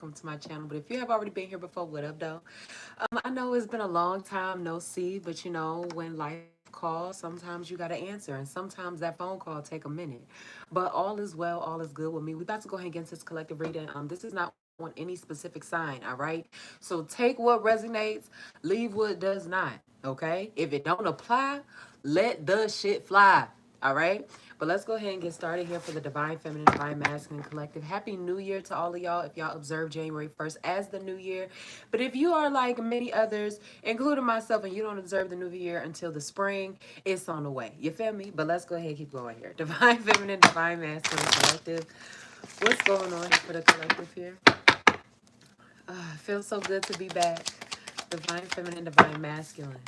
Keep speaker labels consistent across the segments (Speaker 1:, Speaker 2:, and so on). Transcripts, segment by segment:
Speaker 1: welcome to my channel. But if you have already been here before, what up, though? I know it's been a long time no see, but you know, when life calls, sometimes you gotta answer, and sometimes that phone call take a minute. But all is well, all is good with me. We about to go ahead and get into this collective reading. This is not on any specific sign, all right? So take what resonates, leave what does not, okay? If it don't apply, let the shit fly. All right. But let's go ahead and get started here for the Divine Feminine, Divine Masculine Collective. Happy New Year to all of y'all if y'all observe January 1st as the new year. But if you are like many others, including myself, and you don't observe the new year until the spring, it's on the way. You feel me? But let's go ahead and keep going here. Divine Feminine, Divine Masculine Collective. What's going on here for the collective here? Feels so good to be back. Divine Feminine, Divine Masculine.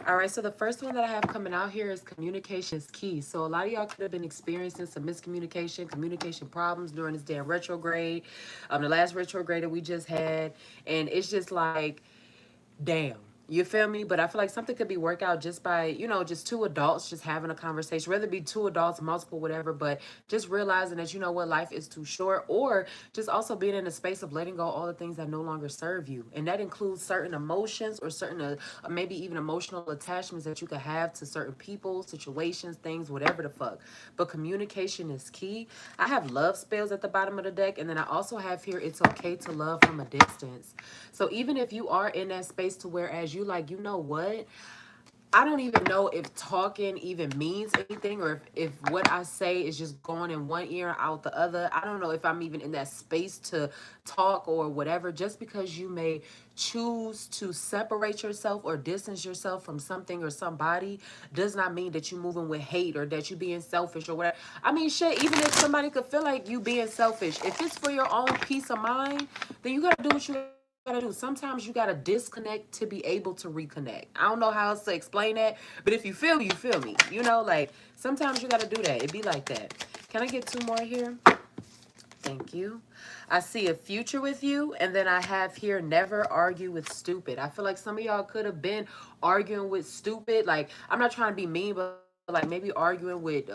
Speaker 1: All right, so the first one that I have coming out here is communication is key. So a lot of y'all could have been experiencing some miscommunication, communication problems during this damn retrograde, the last retrograde that we just had, and it's just like, damn. You feel me? But I feel like something could be worked out just by, just two adults just having a conversation, whether it be two adults, multiple, whatever, but just realizing that, you know what, life is too short, or just also being in a space of letting go all the things that no longer serve you. And that includes certain emotions or certain, maybe even emotional attachments that you could have to certain people, situations, things, whatever the fuck. But communication is key. I have love spells at the bottom of the deck, and then I also have here, it's okay to love from a distance. So even if you are in that space to whereas you like, you know what? I don't even know if talking even means anything, or if what I say is just going in one ear and out the other. I don't know if I'm even in that space to talk or whatever. Just because you may choose to separate yourself or distance yourself from something or somebody does not mean that you're moving with hate or that you're being selfish or whatever. I mean, shit, even if somebody could feel like you being selfish, if it's for your own peace of mind, then you got to do what you got to do. Sometimes you got to disconnect to be able to reconnect. I don't know how else to explain that, but if you feel me, you feel me. Like sometimes you got to do that. It be like that. Can I get two more here? Thank you. I see a future with you, and then I have here never argue with stupid. I feel like some of y'all could have been arguing with stupid. Like, I'm not trying to be mean, but like maybe arguing with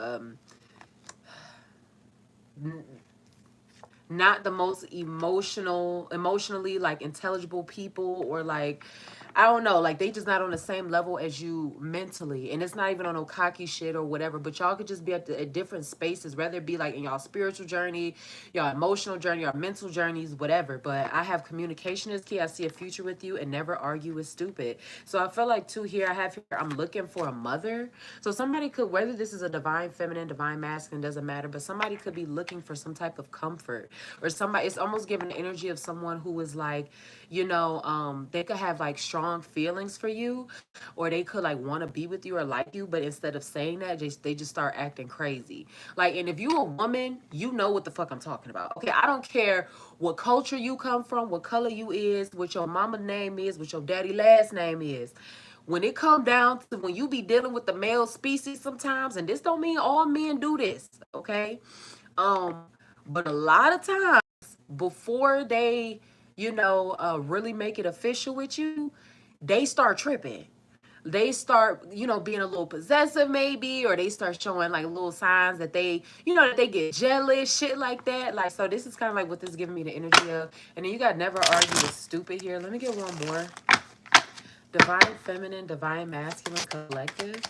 Speaker 1: not the most emotionally like intelligible people, or like, I don't know, like they just not on the same level as you mentally. And it's not even on no cocky shit or whatever, but y'all could just be at different spaces, whether it be like in y'all spiritual journey, y'all emotional journey, y'all mental journeys, whatever. But I have communication is key. I see a future with you, and never argue with stupid. So I feel like too here, I have here, I'm looking for a mother. So somebody could, whether this is a divine feminine, divine masculine, doesn't matter, but somebody could be looking for some type of comfort, or somebody, it's almost giving the energy of someone who is like, they could have like strong feelings for you, or they could like want to be with you or like you, but instead of saying that, they just start acting crazy. Like, and if you a woman, you know what the fuck I'm talking about. Okay, I don't care what culture you come from, what color you is, what your mama name is, what your daddy last name is. When it come down to when you be dealing with the male species sometimes, and this don't mean all men do this, okay? Um, but a lot of times before they, really make it official with you, they start tripping. They start, being a little possessive maybe, or they start showing like little signs that they, that they get jealous, shit like that. Like, so this is kind of like what this is giving me the energy of. And then you got never argue with stupid here. Let me get one more. Divine feminine, divine masculine collective.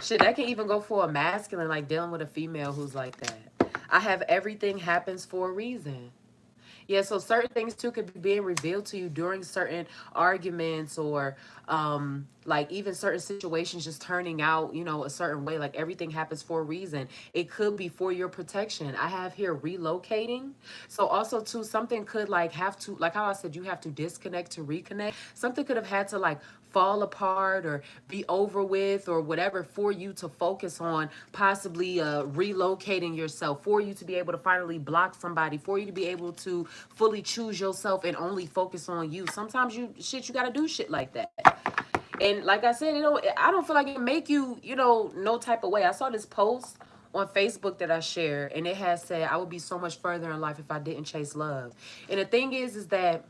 Speaker 1: Shit, that can even go for a masculine, like dealing with a female who's like that. I have everything happens for a reason. Yeah, so certain things too could be being revealed to you during certain arguments, or like even certain situations just turning out, a certain way. Like everything happens for a reason. It could be for your protection. I have here relocating. So also too, something could like have to, like how I said, you have to disconnect to reconnect. Something could have had to like fall apart or be over with or whatever for you to focus on possibly relocating yourself, for you to be able to finally block somebody, for you to be able to fully choose yourself and only focus on you. Sometimes you got to do shit like that. And like I said, I don't feel like it make you, no type of way. I saw this post on Facebook that I shared, and it has said, I would be so much further in life if I didn't chase love. And the thing is that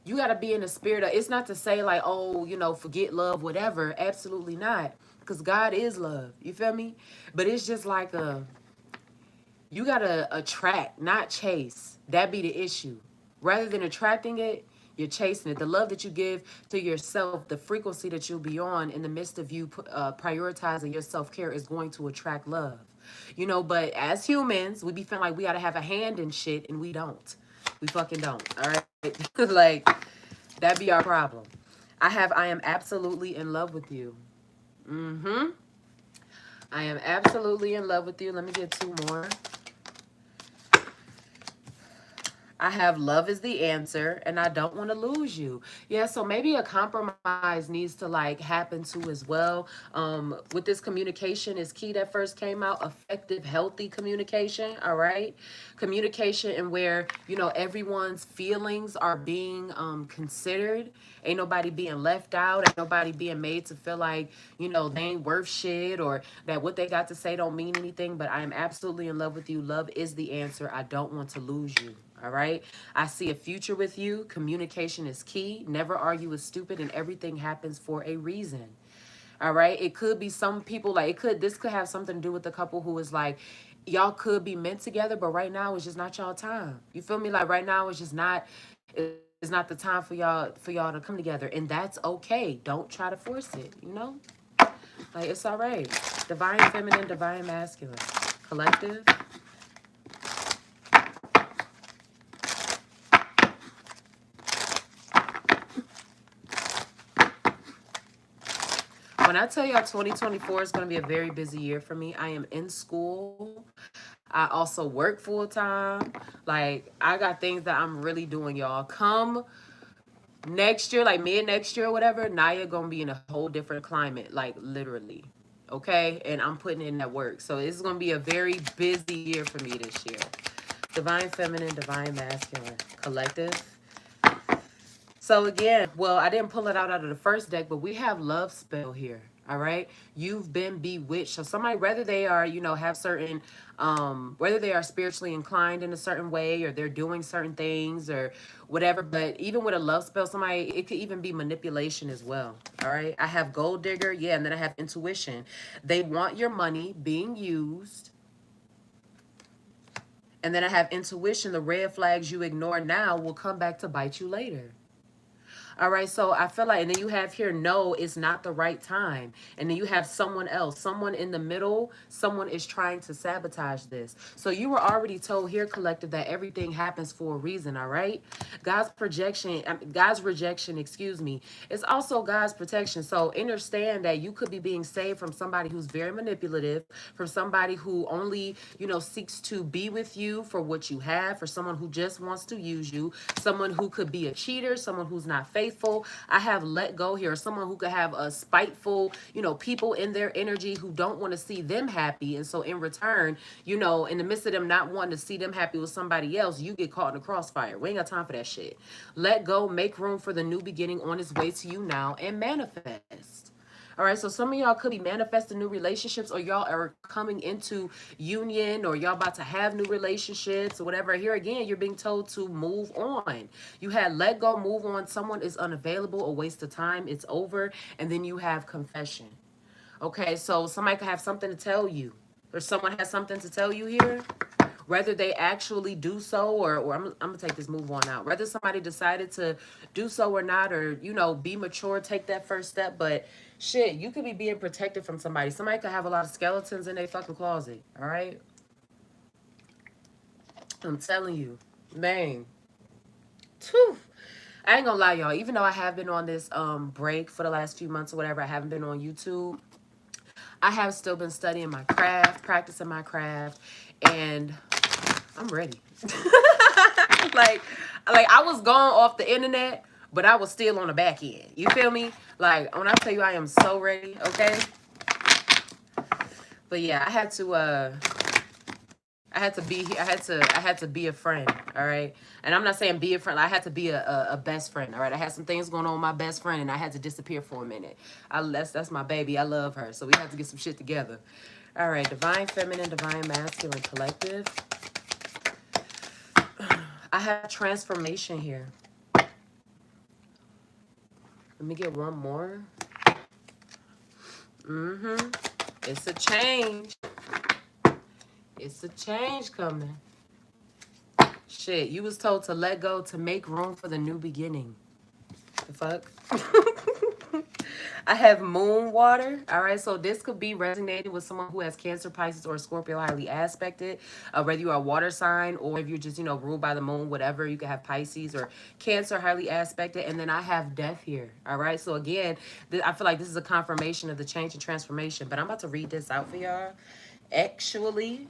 Speaker 1: you got to be in the spirit of, it's not to say like, oh, forget love, whatever. Absolutely not. Because God is love. You feel me? But it's just like You gotta attract, not chase. That be the issue. Rather than attracting it, you're chasing it. The love that you give to yourself, the frequency that you'll be on in the midst of you prioritizing your self care is going to attract love. You know, but as humans, we be feeling like we gotta have a hand in shit, and we don't. We fucking don't. All right, like that be our problem. I am absolutely in love with you. Mm-hmm. I am absolutely in love with you. Let me get two more. I have love is the answer and I don't want to lose you. Yeah, so maybe a compromise needs to like happen too as well. With this communication is key that first came out, effective, healthy communication, all right? Communication and where, you know, everyone's feelings are being considered. Ain't nobody being left out, ain't nobody being made to feel like, you know, they ain't worth shit or that what they got to say don't mean anything, but I am absolutely in love with you. Love is the answer. I don't want to lose you. All right. I see a future with you. Communication is key. Never argue with stupid, and everything happens for a reason. All right. It could be some people like this could have something to do with the couple who is like, y'all could be meant together, but right now it's just not y'all time. You feel me? Like right now it's not the time for y'all to come together. And that's okay. Don't try to force it, you know? Like it's all right. Divine feminine, divine masculine. Collective. When I tell y'all 2024 is going to be a very busy year for me, I am in school. I also work full time. Like, I got things that I'm really doing, y'all. Come next year, like mid next year or whatever, Naya going to be in a whole different climate, like literally. Okay? And I'm putting in that work. So, it's going to be a very busy year for me this year. Divine feminine, divine masculine. Collective. So again, well, I didn't pull it out of the first deck, but we have love spell here. All right. You've been bewitched. So somebody, whether they are, you know, have certain, whether they are spiritually inclined in a certain way or they're doing certain things or whatever. But even with a love spell, somebody, it could even be manipulation as well. All right. I have gold digger. Yeah. And then I have intuition. They want your money being used. And then I have intuition. The red flags you ignore now will come back to bite you later. All right, so I feel like, and then you have here, no, it's not the right time. And then you have someone else, someone in the middle, someone is trying to sabotage this. So you were already told here, collective, that everything happens for a reason, all right? God's rejection, excuse me, is also God's protection. So understand that you could be being saved from somebody who's very manipulative, from somebody who only, you know, seeks to be with you for what you have, for someone who just wants to use you, someone who could be a cheater, someone who's not faithful. I have let go here, someone who could have a spiteful, you know, people in their energy who don't want to see them happy. And so in return, you know, in the midst of them not wanting to see them happy with somebody else, you get caught in the crossfire. We ain't got time for that shit. Let go, make room for the new beginning on its way to you now, and manifest. All right, so some of y'all could be manifesting new relationships, or y'all are coming into union, or y'all about to have new relationships, or whatever. Here again, you're being told to move on. You had let go, move on. Someone is unavailable, a waste of time. It's over. And then you have confession. Okay, so somebody could have something to tell you, or someone has something to tell you here. Whether they actually do so, or I'm gonna take this move on out. Whether somebody decided to do so or not, or you know, be mature, take that first step. But shit, you could be being protected from somebody. Somebody could have a lot of skeletons in their fucking closet. All right, I'm telling you, man. Whew. I ain't gonna lie, y'all. Even though I have been on this break for the last few months or whatever, I haven't been on YouTube. I have still been studying my craft, practicing my craft, and I'm ready. like, like I was gone off the internet, but I was still on the back end. You feel me? Like when I tell you I am so ready, okay? But yeah, I had to be a friend, all right? And I'm not saying be a friend. I had to be a best friend, all right? I had some things going on with my best friend, and I had to disappear for a minute. That's my baby. I love her, so we have to get some shit together. All right, divine feminine, divine masculine, collective. I have transformation here. Let me get one more. Mm-hmm. It's a change. It's a change coming. Shit, you was told to let go to make room for the new beginning. The fuck? I have moon water. All right. So this could be resonating with someone who has Cancer, Pisces, or Scorpio highly aspected. Whether you are a water sign or if you're just, ruled by the moon, whatever. You could have Pisces or Cancer highly aspected. And then I have death here. All right. So again, I feel like this is a confirmation of the change and transformation. But I'm about to read this out for y'all. Actually,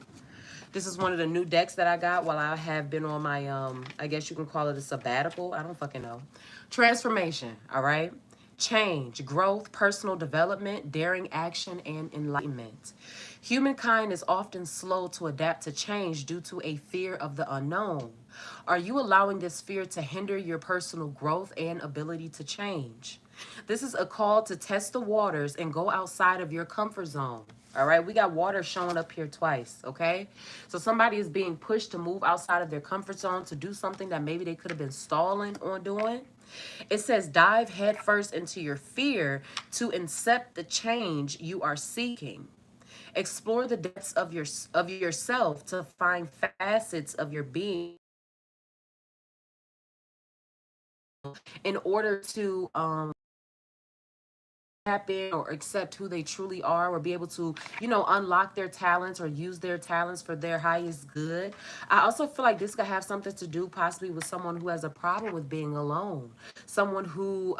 Speaker 1: this is one of the new decks that I got while I have been on my I guess you can call it a sabbatical. I don't fucking know. Transformation, all right? Change, growth, personal development, daring action, and enlightenment. Humankind is often slow to adapt to change due to a fear of the unknown. Are you allowing this fear to hinder your personal growth and ability to change? This is a call to test the waters and go outside of your comfort zone. All right, we got water showing up here twice. Okay, so somebody is being pushed to move outside of their comfort zone to do something that maybe they could have been stalling on doing. It says dive headfirst into your fear to accept the change you are seeking. Explore the depths of yourself to find facets of your being in order to tap in or accept who they truly are or be able to, unlock their talents or use their talents for their highest good. I also feel like this could have something to do possibly with someone who has a problem with being alone. Someone who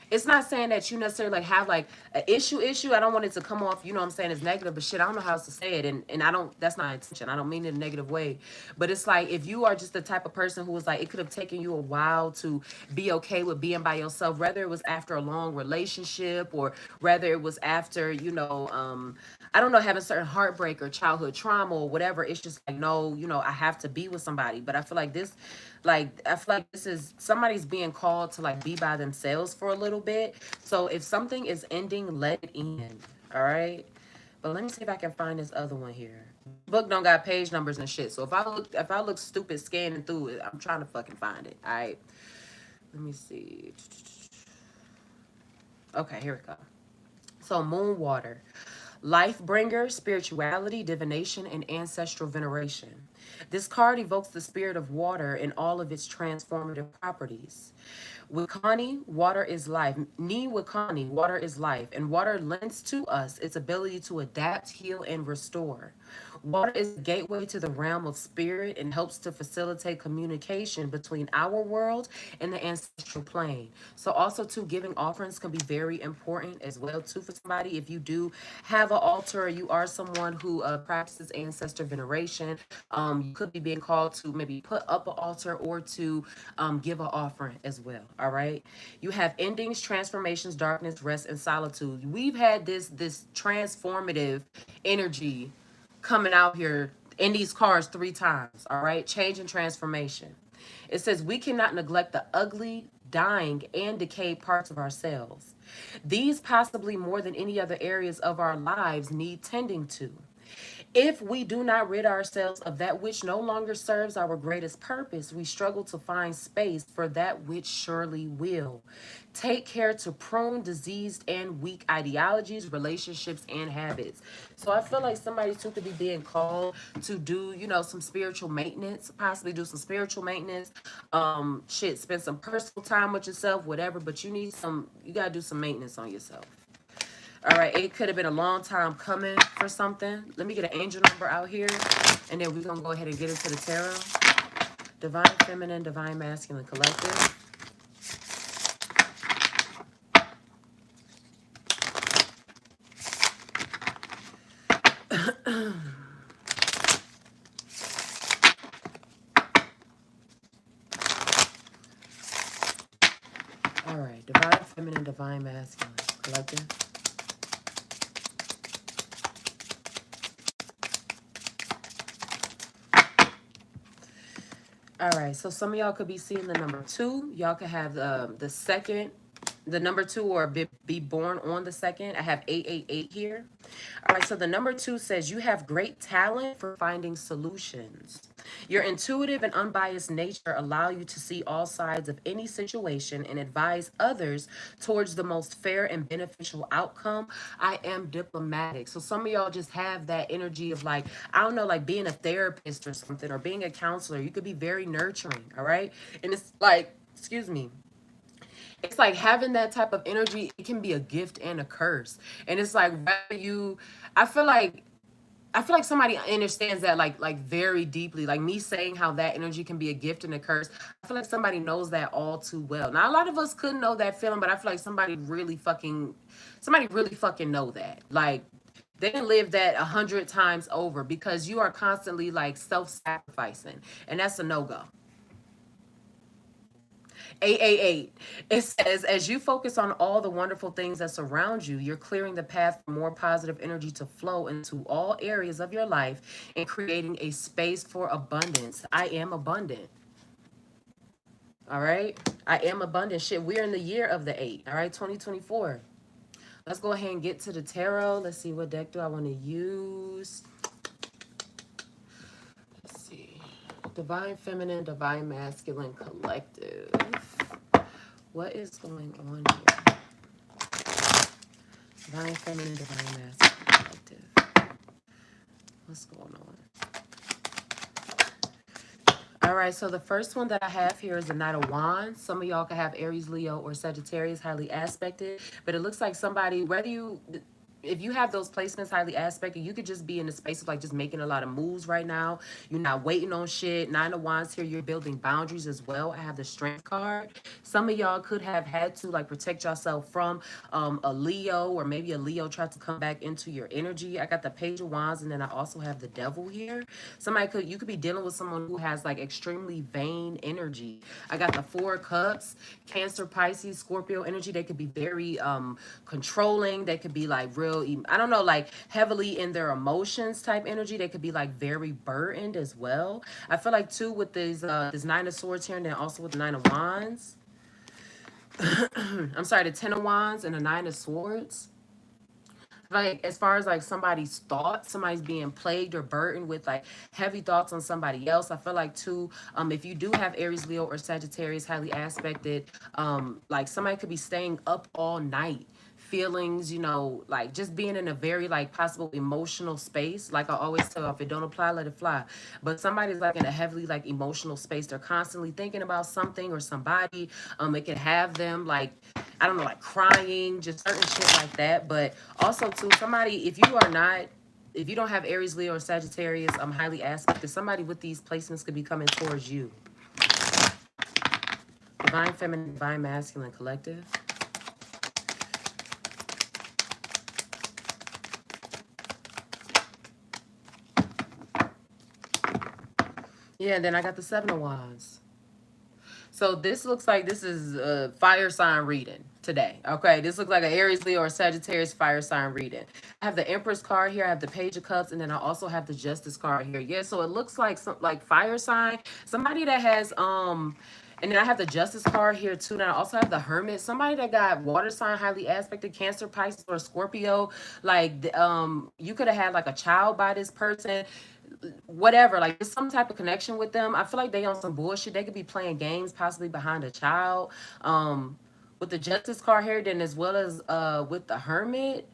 Speaker 1: it's not saying that you necessarily like have like an issue. I don't want it to come off, I'm saying, it's negative, but shit, I don't know how else to say it. And I don't, that's not intention. I don't mean it in a negative way. But it's like if you are just the type of person who was like, it could have taken you a while to be okay with being by yourself, whether it was after a long relationship or whether it was after, I don't know, having certain heartbreak or childhood trauma or whatever. It's just like, no, I have to be with somebody. But I feel like this, I feel like this is somebody's being called to like be by themselves for a little bit. So if something is ending, let it end. All right. But let me see if I can find this other one here. This book don't got page numbers and shit. So if I look stupid scanning through it, I'm trying to fucking find it. All right. Let me see. Okay, here we go. So moon water. Life bringer, spirituality, divination, and ancestral veneration. This card evokes the spirit of water in all of its transformative properties. Wikani, water is life. Ni Wikani, water is life. And water lends to us its ability to adapt, heal, and restore. Water is a gateway to the realm of spirit and helps to facilitate communication between our world and the ancestral plane. So also too, giving offerings can be very important as well too for somebody. If you do have an altar or you are someone who practices ancestor veneration, you could be being called to maybe put up an altar or to give an offering as well. All right. You have endings, transformations, darkness, rest, and solitude. We've had this transformative energy coming out here in these cards 3 times. All right. Change and transformation. It says we cannot neglect the ugly, dying, and decayed parts of ourselves. These, possibly more than any other areas of our lives, need tending to. If we do not rid ourselves of that which no longer serves our greatest purpose, we struggle to find space for that which surely will. Take care to prune diseased and weak ideologies, relationships, and habits. So I feel like somebody too could be being called to do, some spiritual maintenance, possibly do some spiritual maintenance. Shit, spend some personal time with yourself, whatever, but you gotta do some maintenance on yourself. All right, it could have been a long time coming for something. Let me get an angel number out here, and then we're going to go ahead and get into the tarot. Divine Feminine, Divine Masculine Collective. All right, Divine Feminine, Divine Masculine Collective. All right, so some of y'all could be seeing the number 2. Y'all could have the second, the number 2, or be born on the second. I have 888 here. All right, so the number 2 says you have great talent for finding solutions. Your intuitive and unbiased nature allow you to see all sides of any situation and advise others towards the most fair and beneficial outcome. I am diplomatic. So some of y'all just have that energy of like, I don't know, like being a therapist or something, or being a counselor. You could be very nurturing, all right? And it's like, excuse me, it's like having that type of energy, it can be a gift and a curse. And it's like whether you, I feel like I feel like somebody understands that like very deeply. Like me saying how that energy can be a gift and a curse. I feel like somebody knows that all too well. Now a lot of us couldn't know that feeling, but I feel like somebody really fucking know that. Like they can live that 100 times over because you are constantly like self-sacrificing. And that's a no-go. 888. It says, as you focus on all the wonderful things that surround you, you're clearing the path for more positive energy to flow into all areas of your life and creating a space for abundance. I am abundant. All right. I am abundant. Shit, we're in the year of the 8. All right. 2024. Let's go ahead and get to the tarot. Let's see, what deck do I want to use? Let's see. Divine Feminine, Divine Masculine Collective. What is going on here? Divine Feminine, Divine Masculine Collective. What's going on? All right, so the first one that I have here is the Knight of Wands. Some of y'all could have Aries, Leo, or Sagittarius highly aspected, but it looks like somebody, whether you, if you have those placements highly aspected, you could just be in the space of like just making a lot of moves right now. You're not waiting on shit. Nine of Wands here, you're building boundaries as well. I have the Strength card. Some of y'all could have had to like protect yourself from a Leo, or maybe a Leo tried to come back into your energy. I got the Page of Wands, and then I also have the Devil here. You could be dealing with someone who has like extremely vain energy. I got the Four of Cups, Cancer, Pisces, Scorpio energy. They could be very controlling. They could be like real, I don't know, like heavily in their emotions type energy. They could be like very burdened as well. I feel like too with this Nine of Swords here, and then also with the Nine of Wands. I'm sorry, the Ten of Wands and the Nine of Swords. Like as far as like somebody's thoughts, somebody's being plagued or burdened with like heavy thoughts on somebody else. I feel like too, if you do have Aries, Leo, or Sagittarius highly aspected, like somebody could be staying up all night, feelings, like just being in a very like possible emotional space. Like I always tell, if it don't apply, let it fly. But somebody's like in a heavily like emotional space. They're constantly thinking about something or somebody. It can have them like, I don't know, like crying, just certain shit like that. But also too, somebody, if you don't have Aries, Leo, or Sagittarius, highly aspected, somebody with these placements could be coming towards you. Divine Feminine, Divine Masculine Collective. Yeah, and then I got the Seven of Wands. So this looks like this is a fire sign reading today. Okay, this looks like an Aries, Leo, or Sagittarius fire sign reading. I have the Empress card here. I have the Page of Cups, and then I also have the Justice card here. Yeah, so it looks like some like fire sign. Somebody that has and then I have the Justice card here too. Now I also have the Hermit. Somebody that got water sign highly aspected, Cancer, Pisces, or Scorpio. Like you could have had like a child by this person, whatever, like there's some type of connection with them. I feel like they on some bullshit. They could be playing games possibly behind a child. With the Justice card here, then as well as with the Hermit,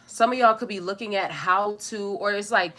Speaker 1: some of y'all could be looking at how to, or it's like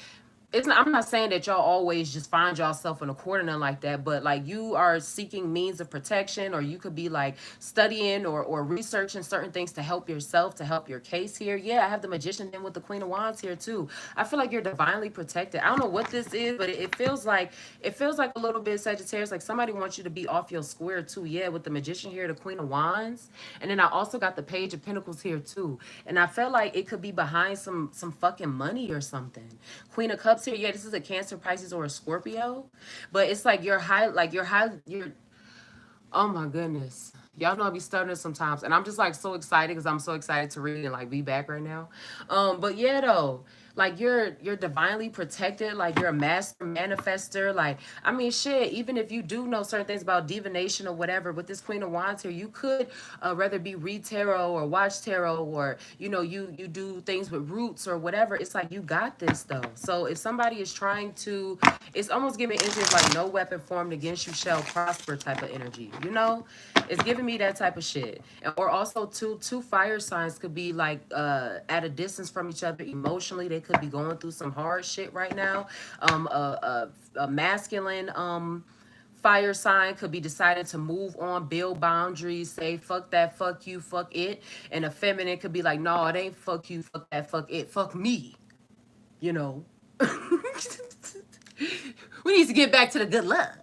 Speaker 1: I'm not saying that y'all always just find yourself in a corner nothing like that, but like you are seeking means of protection, or you could be like studying or researching certain things to help yourself, to help your case here. Yeah, I have the Magician in with the Queen of Wands here too. I feel like you're divinely protected. I don't know what this is, but it feels like a little bit Sagittarius, like somebody wants you to be off your square too. Yeah, with the Magician here, the Queen of Wands, and then I also got the Page of Pentacles here too. And I feel like it could be behind some fucking money or something. Queen of Cups here. Yeah, this is a Cancer, Pisces, or a Scorpio. But it's like you're oh my goodness. Y'all know I be stuttering sometimes. And I'm just like so excited because I'm so excited to read and like be back right now. But yeah though. like you're divinely protected, like you're a master manifester. Like, I mean, shit, even if you do know certain things about divination or whatever, with this Queen of Wands here, you could rather be read tarot or watch tarot, or you do things with roots or whatever. It's like you got this though. So if somebody is trying to, it's almost giving energy of like no weapon formed against you shall prosper type of energy, it's giving me that type of shit. Or also two fire signs could be like at a distance from each other emotionally. They could be going through some hard shit right now. A masculine fire sign could be deciding to move on, build boundaries, say fuck that, fuck you, fuck it. And a feminine could be like, no, it ain't fuck you, fuck that, fuck it, fuck me. You know. We need to get back to the good love.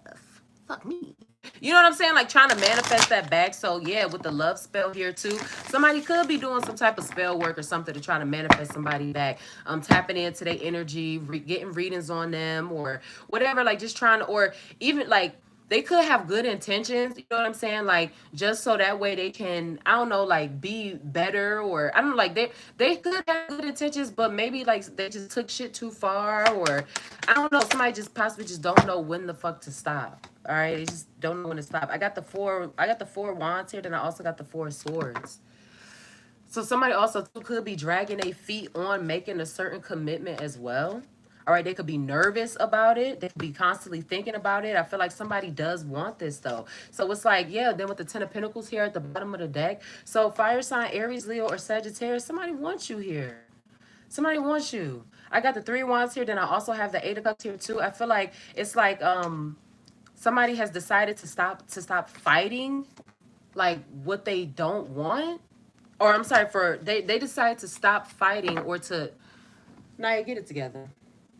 Speaker 1: Fuck me. You know what I'm saying? Like trying to manifest that back. So yeah, with the love spell here too, somebody could be doing some type of spell work or something to try to manifest somebody back. Tapping into their energy, getting readings on them or whatever. Like just trying to, or even like they could have good intentions, you know what I'm saying? Like just so that way they can, I don't know, like be better, or I don't know, like they could have good intentions, but maybe like they just took shit too far, or I don't know, somebody just possibly just don't know when the fuck to stop. All right, they just don't know when to stop. I got the four wands here, then I also got the four swords. So somebody also too could be dragging their feet on making a certain commitment as well. All right, they could be nervous about it. They could be constantly thinking about it. I feel like somebody does want this though. So it's like, yeah, then with the Ten of Pentacles here at the bottom of the deck. So fire sign, Aries, Leo, or Sagittarius, somebody wants you here. Somebody wants you. I got the three wands here, then I also have the Eight of Cups here too. I feel like it's like somebody has decided to stop fighting like what they don't want, or I'm sorry, for they decide to stop fighting, or to Naya, get it together.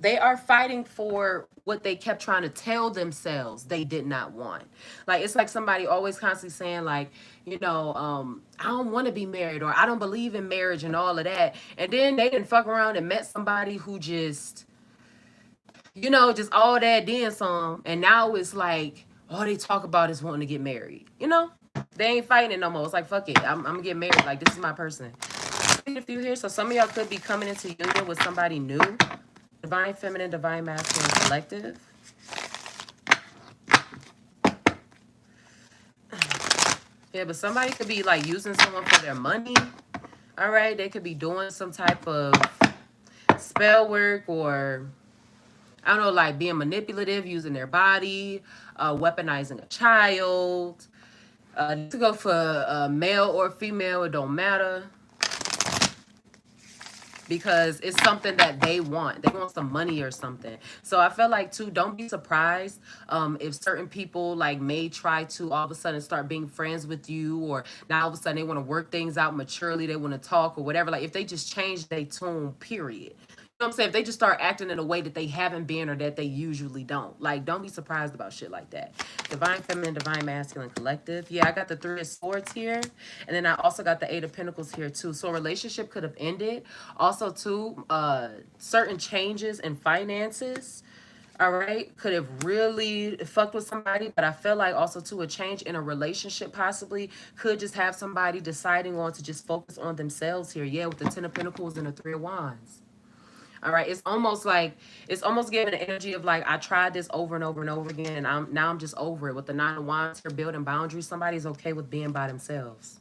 Speaker 1: They are fighting for what they kept trying to tell themselves they did not want. Like it's like somebody always constantly saying like, I don't want to be married, or I don't believe in marriage and all of that. And then they didn't fuck around and met somebody who just, just all that then some. And now it's like all they talk about is wanting to get married. They ain't fighting it no more. It's like fuck it, I'm gonna get married. Like this is my person. A few here, so some of y'all could be coming into union with somebody new. Divine feminine, divine masculine collective. Yeah, but somebody could be like using someone for their money. All right, they could be doing some type of spell work, or I don't know, like being manipulative, using their body, weaponizing a child. To go for male or female, it don't matter, because it's something that they want. They want some money or something. So I feel like too, don't be surprised if certain people like may try to all of a sudden start being friends with you, or now all of a sudden they want to work things out maturely, they want to talk or whatever. Like if they just change their tune, period. You know what I'm saying? If they just start acting in a way that they haven't been, or that they usually don't. Like, don't be surprised about shit like that. Divine feminine, divine masculine collective. Yeah, I got the three of swords here. And then I also got the eight of pentacles here too. So a relationship could have ended. Also too, certain changes in finances, all right, could have really fucked with somebody. But I feel like also too, a change in a relationship possibly could just have somebody deciding on to just focus on themselves here. Yeah, with the Ten of Pentacles and the Three of Wands. All right, it's almost giving the energy of like I tried this over and over and over again, and I'm just over it. With the Nine of Wands here, building boundaries, somebody's okay with being by themselves.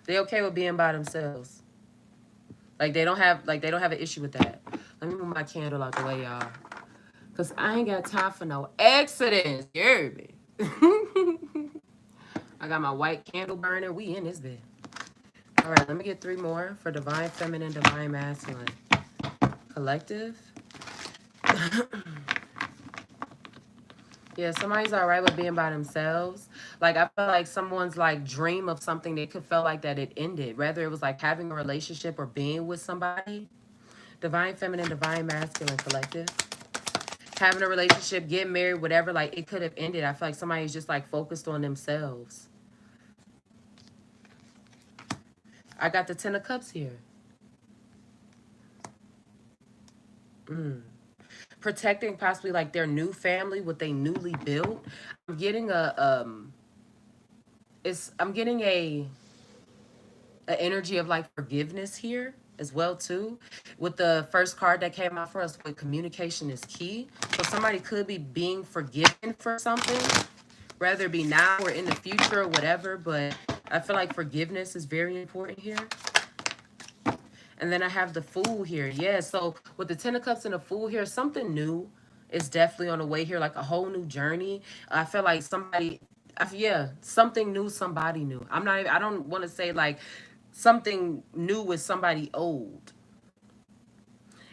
Speaker 1: They're okay with being by themselves. Like they don't have an issue with that. Let me move my candle out the way, y'all, cause I ain't got time for no accidents. You hear me? I got my white candle burning. We in this bed. All right, let me get three more for divine feminine, divine masculine collective. Yeah, somebody's all right with being by themselves. Like I feel like someone's like dream of something, they could feel like that it ended. Whether it was like having a relationship or being with somebody. Divine feminine, divine masculine collective. Having a relationship, getting married, whatever, like it could have ended. I feel like somebody's just like focused on themselves. I got the Ten of Cups here. Protecting possibly like their new family, what they newly built. I'm getting a an energy of like forgiveness here as well too. With the first card that came out for us, with communication is key. So somebody could be being forgiven for something, whether it be now or in the future or whatever. But I feel like forgiveness is very important here. And then I have the Fool here. Yeah, so with the Ten of Cups and the Fool here, something new is definitely on the way here, like a whole new journey. I feel like somebody, yeah, something new, somebody new. I don't want to say like something new with somebody old.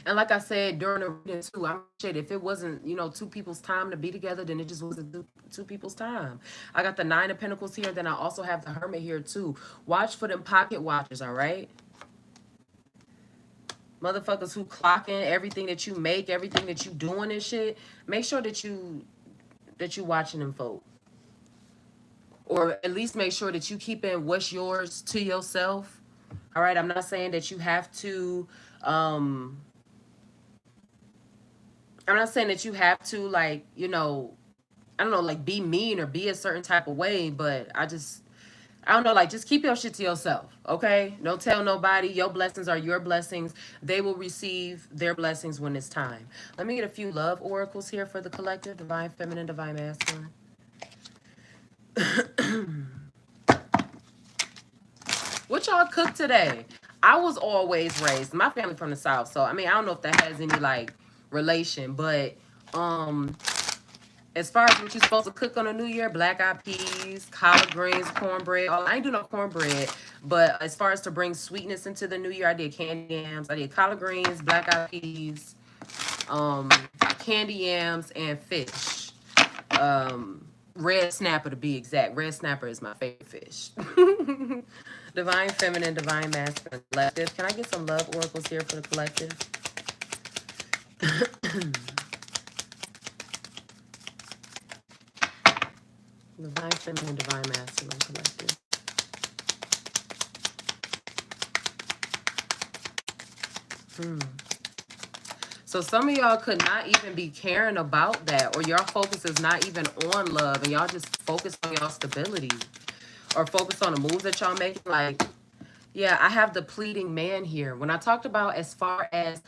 Speaker 1: And like I said during the reading too, I'm shit. If it wasn't, two people's time to be together, then it just wasn't two people's time. I got the Nine of Pentacles here. Then I also have the Hermit here too. Watch for them pocket watchers, all right? Motherfuckers who clocking everything that you make, everything that you doing and shit. Make sure that you watching them folk. Or at least make sure that you keeping what's yours to yourself. All right. I'm not saying that you have to I'm not saying that you have to like, I don't know, like be mean or be a certain type of way, but I don't know, like just keep your shit to yourself, okay? Don't tell nobody. Your blessings are your blessings. They will receive their blessings when it's time. Let me get a few love oracles here for the collective, divine feminine, divine masculine. What y'all cook today? I was always raised, my family from the South, so I mean, I don't know if that has any like relation, but um as far as what you're supposed to cook on a New Year, black eyed peas, collard greens, cornbread. Oh, I ain't do no cornbread, but as far as to bring sweetness into the New Year, I did candy yams. I did collard greens, black eyed peas, um, candy yams, and fish. Red snapper to be exact. Red snapper is my favorite fish. Divine feminine, divine masculine, collective. Can I get some love oracles here for the collective? Divine feminine, divine masculine, collective. So some of y'all could not even be caring about that, or your focus is not even on love, and y'all just focus on y'all stability, or focus on the moves that y'all making. Like, yeah, I have the pleading man here. When I talked about as far as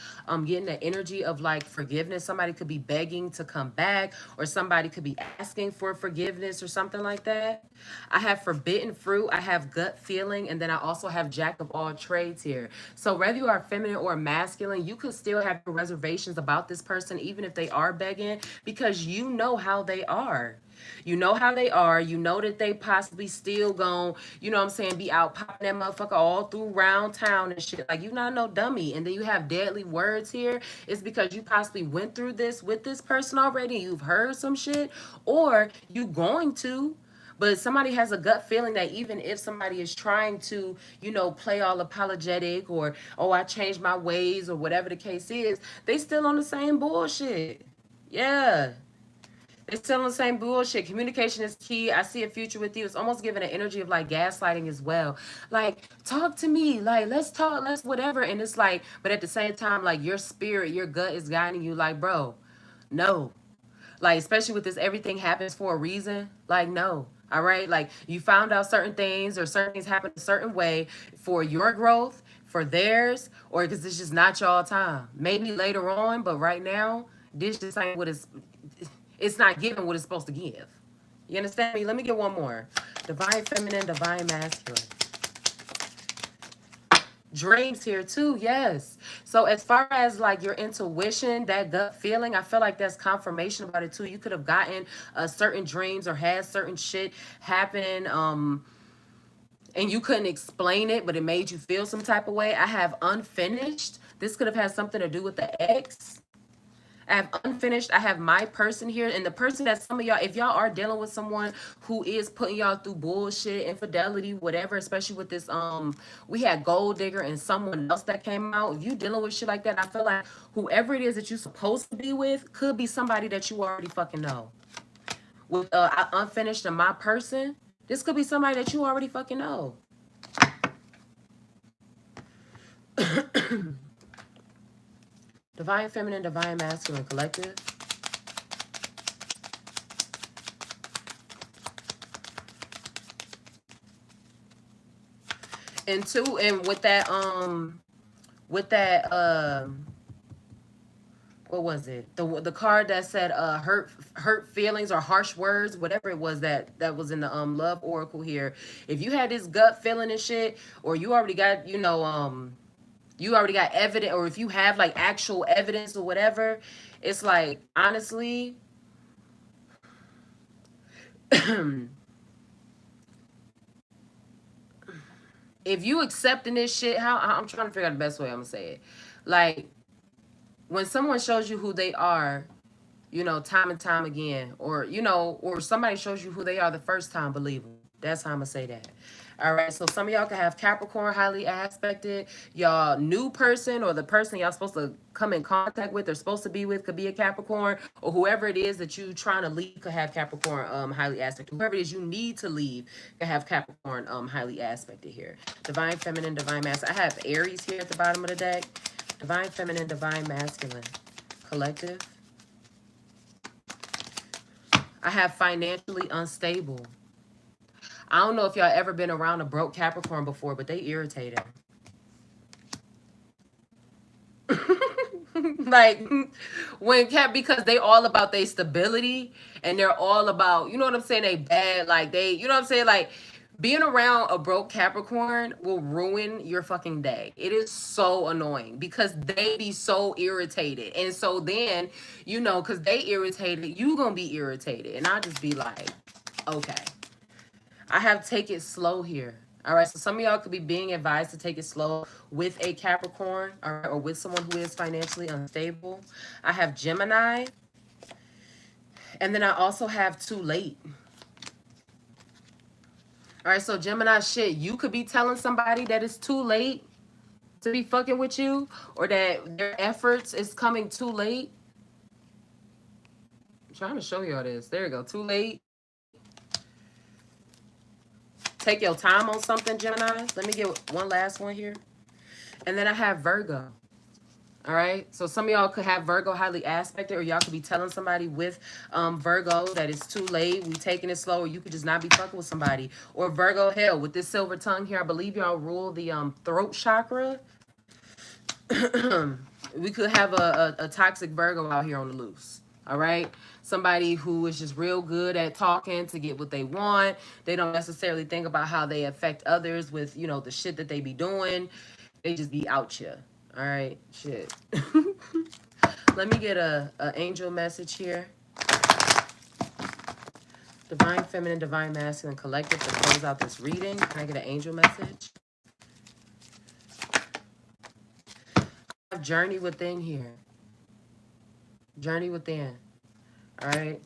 Speaker 1: getting the energy of like forgiveness, somebody could be begging to come back, or somebody could be asking for forgiveness or something like that. I have forbidden fruit, I have gut feeling, and then I also have jack of all trades here. So whether you are feminine or masculine, you could still have reservations about this person, even if they are begging, because you know how they are. You know how they are. You know that they possibly still gon', what I'm saying, be out popping that motherfucker all through round town and shit. Like, you not no dummy. And then you have deadly words here. It's because you possibly went through this with this person already. You've heard some shit. Or you going to. But somebody has a gut feeling that even if somebody is trying to, play all apologetic, or, oh, I changed my ways, or whatever the case is, they still on the same bullshit. Yeah. It's still the same bullshit. Communication is key. I see a future with you. It's almost giving an energy of like gaslighting as well. Like, talk to me. Like, let's talk. Let's whatever. And it's like, but at the same time, like your spirit, your gut is guiding you. Like, bro, no. Like, especially with this, everything happens for a reason. Like, no. All right. Like, you found out certain things, or certain things happen a certain way for your growth, for theirs, or because it's just not y'all time. Maybe later on, but right now, this just ain't what it's not giving what it's supposed to give. You understand me? Let me get one more. Divine feminine, divine masculine. Dreams here too, yes. So as far as like your intuition, that gut feeling, I feel like that's confirmation about it too. You could have gotten certain dreams or had certain shit happen, and you couldn't explain it, but it made you feel some type of way. I have unfinished. This could have had something to do with the ex. I have unfinished. I have my person here. And the person that some of y'all, if y'all are dealing with someone who is putting y'all through bullshit, infidelity, whatever, especially with this, we had Gold Digger and someone else that came out. If you dealing with shit like that, I feel like whoever it is that you're supposed to be with could be somebody that you already fucking know. With unfinished and my person, this could be somebody that you already fucking know. Divine feminine, divine masculine, collective. And two, and with that what was it? The card that said hurt feelings or harsh words, whatever it was that was in the love oracle here. If you had this gut feeling and shit, or you already got, you already got evidence, or if you have like actual evidence or whatever, it's like honestly, if you accepting this shit, how I'm trying to figure out the best way I'm gonna say it. Like when someone shows you who they are, time and time again, or or somebody shows you who they are the first time, believe them. That's how I'm gonna say that. All right, so some of y'all can have Capricorn highly aspected. Y'all new person or the person y'all supposed to come in contact with or supposed to be with could be a Capricorn, or whoever it is that you trying to leave could have Capricorn highly aspected. Whoever it is you need to leave could have Capricorn highly aspected here. Divine feminine, divine masculine. I have Aries here at the bottom of the deck. Divine feminine, divine masculine. Collective. I have financially unstable. I don't know if y'all ever been around a broke Capricorn before, but they irritating. Like when because they all about their stability and they're all about, you know what I'm saying, they bad, like they, you know what I'm saying, like being around a broke Capricorn will ruin your fucking day. It is so annoying because they be so irritated. And so then, because they irritated, you gonna be irritated. And I just be like, okay. I have take it slow here. All right, so some of y'all could be being advised to take it slow with a Capricorn, all right, or with someone who is financially unstable. I have Gemini, and then I also have too late. All right, so Gemini shit, you could be telling somebody that it's too late to be fucking with you, or that their efforts is coming too late. I'm trying to show y'all this. There you go, too late. Take your time on something, Gemini. Let me get one last one here. And then I have Virgo. All right. So some of y'all could have Virgo highly aspected, or y'all could be telling somebody with Virgo that it's too late. We taking it slow, or you could just not be fucking with somebody. Or Virgo, hell, with this silver tongue here, I believe y'all rule the throat chakra. We could have a toxic Virgo out here on the loose. All right. Somebody who is just real good at talking to get what they want. They don't necessarily think about how they affect others with, the shit that they be doing. They just be out here. All right. Shit. Let me get a angel message here. Divine feminine, divine masculine collective to close out this reading. Can I get an angel message? I have journey within here. Journey within. All right.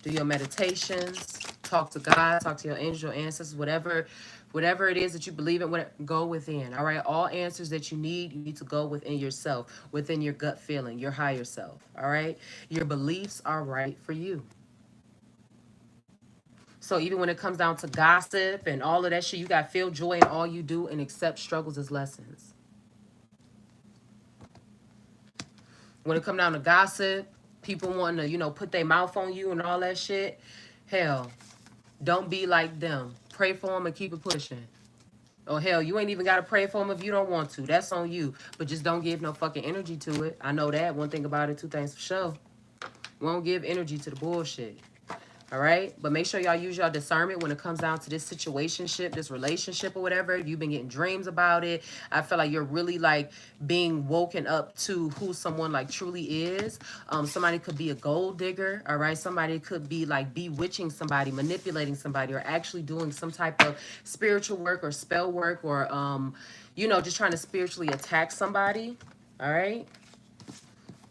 Speaker 1: Do your meditations. Talk to God. Talk to your angels, your ancestors, whatever it is that you believe in. Go within. All right. All answers that you need to go within yourself, within your gut feeling, your higher self. All right. Your beliefs are right for you. So even when it comes down to gossip and all of that shit, you got to feel joy in all you do and accept struggles as lessons. When it comes down to gossip, people wanting to, put their mouth on you and all that shit, hell, don't be like them. Pray for them and keep it pushing. Oh, hell, you ain't even got to pray for them if you don't want to. That's on you. But just don't give no fucking energy to it. I know that. One thing about it, two things for sure. Won't give energy to the bullshit. All right. But make sure y'all use your discernment when it comes down to this situationship, this relationship or whatever. If you've been getting dreams about it, I feel like you're really like being woken up to who someone like truly is. Somebody could be a gold digger. All right. Somebody could be like bewitching somebody, manipulating somebody, or actually doing some type of spiritual work or spell work or, just trying to spiritually attack somebody. All right.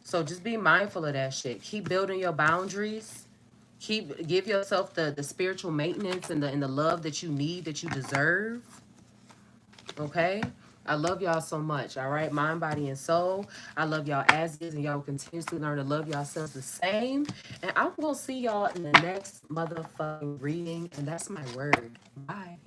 Speaker 1: So just be mindful of that shit. Keep building your boundaries. Give yourself the spiritual maintenance and the love that you need, that you deserve. Okay? I love y'all so much. All right? Mind, body, and soul. I love y'all as is, and y'all will continuously learn to love yourselves the same. And I'm gonna see y'all in the next motherfucking reading, and that's my word. Bye.